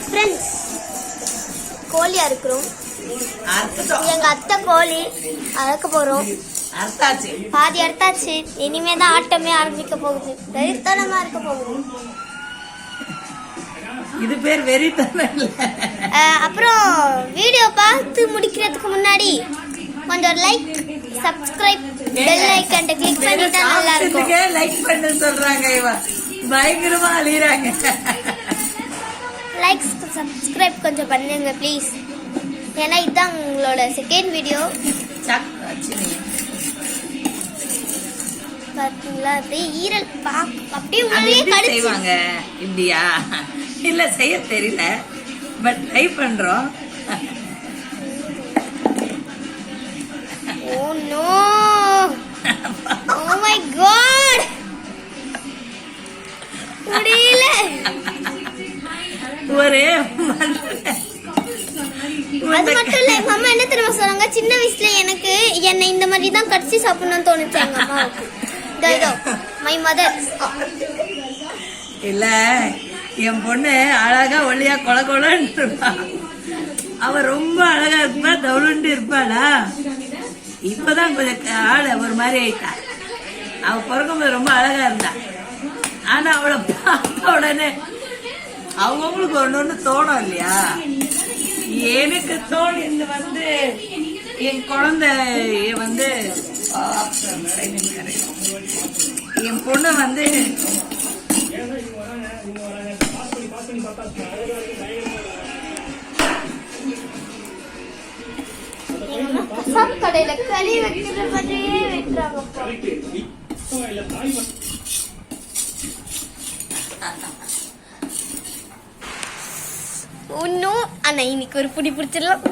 Friends, கோழி அறுக்கிறோம். எங்க அத்தை கோழி அறுக்க போறோம். பாதி அறுத்தாச்சு. இனிமேதான் ஆட்டமே ஆரம்பிக்க போகுது. வெறித்தனமா இருக்க போகுது. இது பேர் வெறித்தனம். அப்புறம் வீடியோ பார்த்து முடிக்கிறதுக்கு முன்னாடி கொஞ்சம் லைக், சப்ஸ்கிரைப், பெல் ஐகானை கிளிக் பண்ணிட்டா நல்லா இருக்கும். லைக் பண்ண சொல்றாங்க, இவ பயங்கரமா அழியறாங்க. லைக், சப்ஸ்கிரைப் கொஞ்சம் பண்ணுங்க ப்ளீஸ். ஏன்னா இதுதான் உங்களோட செகண்ட் வீடியோ. பாத்தீங்களா, அப்படியே ஈரல் அப்படியே உள்ளே செய்வாங்க. இப்படியா? இல்ல செய்ய தெரியல, பட் ட்ரை பண்றோம். Oh no, oh my God, முடியல. ஒரே அது மட்டும் இல்ல, எங்க அம்மா என்ன தெரியுமா சொன்னாங்க, சின்ன வயசுல எனக்கு என்னை இந்த மாதிரி தான் கடிச்சு சாப்பிடணும்னு தோணுச்சு எங்க அம்மாவுக்கு. My mother. இல்ல, என் பொண்ணு அழகா ஒல்லியா கொல கொலன்னு இருப்பா. அவ ரொம்ப அழகா இருப்பா, தவுளுண்டு இருப்பாளா. இப்பதான் கொஞ்சம் ஆளு ஒரு மாதிரி ஆயிட்டா. அவ பிறக்கும்போது ரொம்ப அழகா இருந்தா. ஆனா அவளை பார்த்த உடனே அவங்களுக்கு ஒண்ணு தோணும் இல்லையா? எனக்கு தோணுது வந்து என் குழந்தை வந்து என் பொண்ணு வந்து கடையில களி வைக்கிற மாதிரியே வைக்கிறாங்க. ஒன்னும் ஆனா இன்னைக்கு ஒரு புடி பிடிச்சிடலாம்.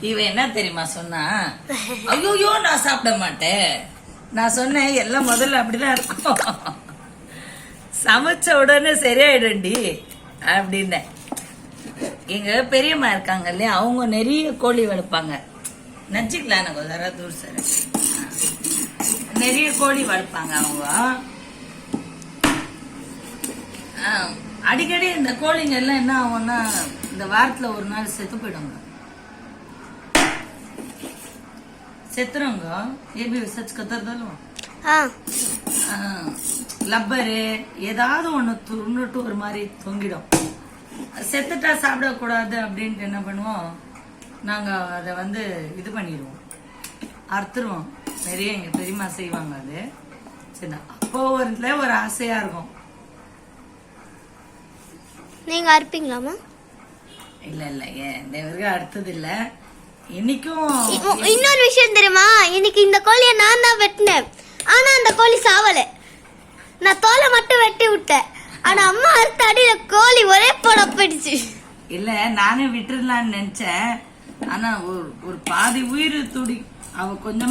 இவன் என்ன தெரியுமா சொன்னா, ஐயோ நான் சாப்பிட மாட்டேன். நான் சொன்னேன் எல்லாம் முதல்ல அப்படிதான் இருக்கும், சமைச்ச உடனே சரியாயிடும்டி அப்படின்னு. எங்க பெரியம்மா இருக்காங்க இல்லையா, அவங்க நிறைய கோழி வளர்ப்பாங்க. நச்சுக்கலாம் எனக்கு ஒரு தூர் சார், நிறைய கோழி வளர்ப்பாங்க அவங்க. அடிக்கடி இந்த கோழிங்க எல்லாம் என்ன ஆகும்னா, இந்த வாரத்துல ஒரு நாள் செத்து போயிடுங்க, செத்துறவங்க. ஏபி சச் கத்துறதாலும் லப்பரு ஏதாவது ஒண்ணு துண்ணுட்டு ஒரு மாதிரி தொங்கிடும். செத்துட்டா சாப்பிடக்கூடாது அப்படின்ட்டு என்ன பண்ணுவோம், நாங்க அதை வந்து இது பண்ணிடுவோம், அறுத்துருவோம். நிறைய எங்க பெரியம்மா செய்வாங்க அது. சரி, அப்போ ஒரு ஆசையா இருக்கும். நீங்க அறுப்பீங்களாமா? இல்ல இல்ல, இந்த வரைக்கும் அடுத்தது இல்ல. இன்னைக்கும் இன்னொரு விஷயம் தெரியுமா, இன்னைக்கு இந்த கோழியை நான் தான் வெட்டினேன். ஆனா அந்த கோழி சாவல, நான் தோலை மட்டும் வெட்டி விட்டேன். ஆனா அம்மா அறுத்த அடியில கோழி ஒரே போட போயிடுச்சு. இல்ல, நானே விட்டுடலான்னு நினைச்சேன். ஆனா ஒரு பாதி உயிர் துடி அவ கொஞ்சமா